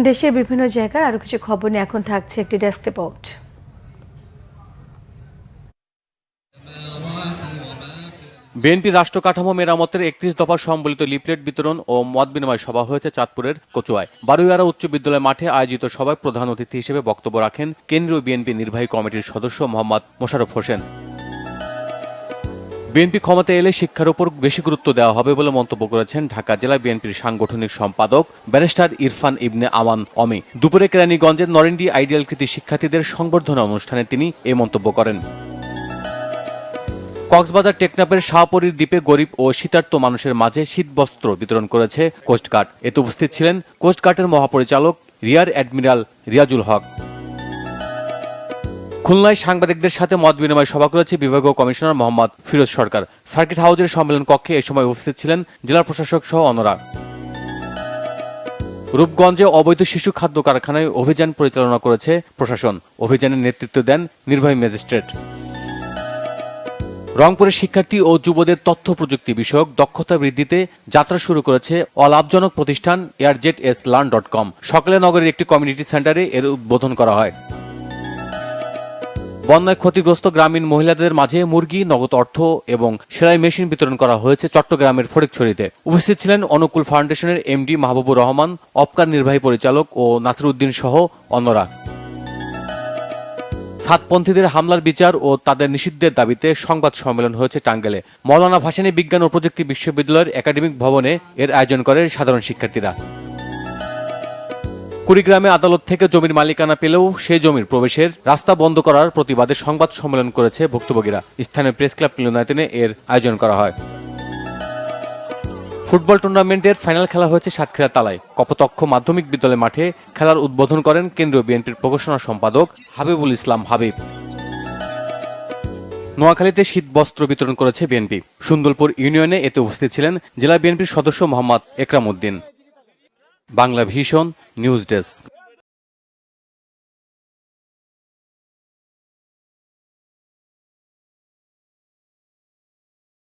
দেশের বিভিন্ন জায়গায় আরো কিছু খবর নিয়ে এখন থাকছে একটি ডেস্ক রিপোর্ট। বিএনপি রাষ্ট্র কাঠামো মেরামতের 31 দফা সম্বলিত লিফলেট বিতরণ ও মত বিনিময় সভা হয়েছে চাঁদপুরের কচুয়ায়। বারুইয়ারা উচ্চ বিদ্যালয় মাঠে আয়োজিত সভায় প্রধান অতিথি হিসেবে বক্তব্য রাখেন কেন্দ্রীয় বিএনপি নির্বাহী কমিটির সদস্য মোহাম্মদ মোশাররফ হোসেন। বিএনপি ক্ষমতায় এলে শিক্ষার উপর বেশি গুরুত্ব দেওয়া হবে বলে মন্তব্য করেছেন ঢাকা জেলা বিএনপির সাংগঠনিক সম্পাদক ব্যারিস্টার ইরফান ইবনে আমান অমি। দুপুরে কেরানীগঞ্জের নরেন্ডি আইডিয়াল কৃতি শিক্ষার্থীদের সংবর্ধনা অনুষ্ঠানে তিনি এই মন্তব্য করেন। কক্সবাজার টেকনাফের শাহপরীর দ্বীপে গরিব ও শীতার্ত মানুষের মাঝে শীতবস্ত্র বিতরণ করেছে কোস্টগার্ড। এতে উপস্থিত ছিলেন কোস্টগার্ডের মহাপরিচালক রিয়ার অ্যাডমিরাল রিয়াজুল হক। খুলনায় সাংবাদিকদের সাথে মত বিনিময় সভা করেছে বিভাগীয় কমিশনার মোহাম্মদ ফিরোজ সরকার। সার্কিট হাউজের সম্মেলন কক্ষে এ সময় উপস্থিত ছিলেন জেলা প্রশাসক সহ অন্যরা। রূপগঞ্জে অবৈধ শিশু খাদ্য কারখানায় অভিযান পরিচালনা করেছে প্রশাসন। অভিযানের নেতৃত্ব দেন নির্বাহী ম্যাজিস্ট্রেট। রংপুরের শিক্ষার্থী ও যুবদের তথ্য প্রযুক্তি বিষয়ক দক্ষতা বৃদ্ধিতে যাত্রা শুরু করেছে অলাভজনক প্রতিষ্ঠান airjetlearn.com। সকালে নগরের একটি কমিউনিটি সেন্টারে এর উদ্বোধন করা হয়। বন্যায় ক্ষতিগ্রস্ত গ্রামীণ মহিলাদের মাঝে মুরগি, নগদ অর্থ এবং সেলাই মেশিন বিতরণ করা হয়েছে চট্টগ্রামের ফটিকছড়িতে। উপস্থিত ছিলেন অনুকূল ফাউন্ডেশনের এমডি মাহবুবুর রহমান, অপকার নির্বাহী পরিচালক ও নাসির উদ্দিন সহ অন্যরা। সাতপন্থীদের হামলার বিচার ও তাদের নিষিদ্ধের দাবিতে সংবাদ সম্মেলন হয়েছে টাঙ্গাইলে। মওলানা ভাসানী বিজ্ঞান ও প্রযুক্তি বিশ্ববিদ্যালয়ের একাডেমিক ভবনে এর আয়োজন করে সাধারণ শিক্ষার্থীরা। কুড়িগ্রামে আদালত থেকে জমির মালিকানা পেলেও সেই জমির প্রবেশের রাস্তা বন্ধ করার প্রতিবাদে সংবাদ সম্মেলন করেছে ভুক্তভোগীরা। স্থানীয় প্রেস ক্লাব মিলনায়তনে এর আয়োজন করা হয়। ফুটবল টুর্নামেন্টের ফাইনাল খেলা হয়েছে সাতক্ষীরা তালায়। কপোতাক্ষ মাধ্যমিক বিদ্যালয় মাঠে খেলার উদ্বোধন করেন কেন্দ্রীয় বিএনপির প্রকাশনা সম্পাদক হাবিবুল ইসলাম হাবিব। নোয়াখালীতে শীত বস্ত্র বিতরণ করেছে বিএনপি। সুন্দরপুর ইউনিয়নে এতে উপস্থিত ছিলেন জেলা বিএনপির সদস্য Mohammad Ekram Uddin. Bangla vision news desk.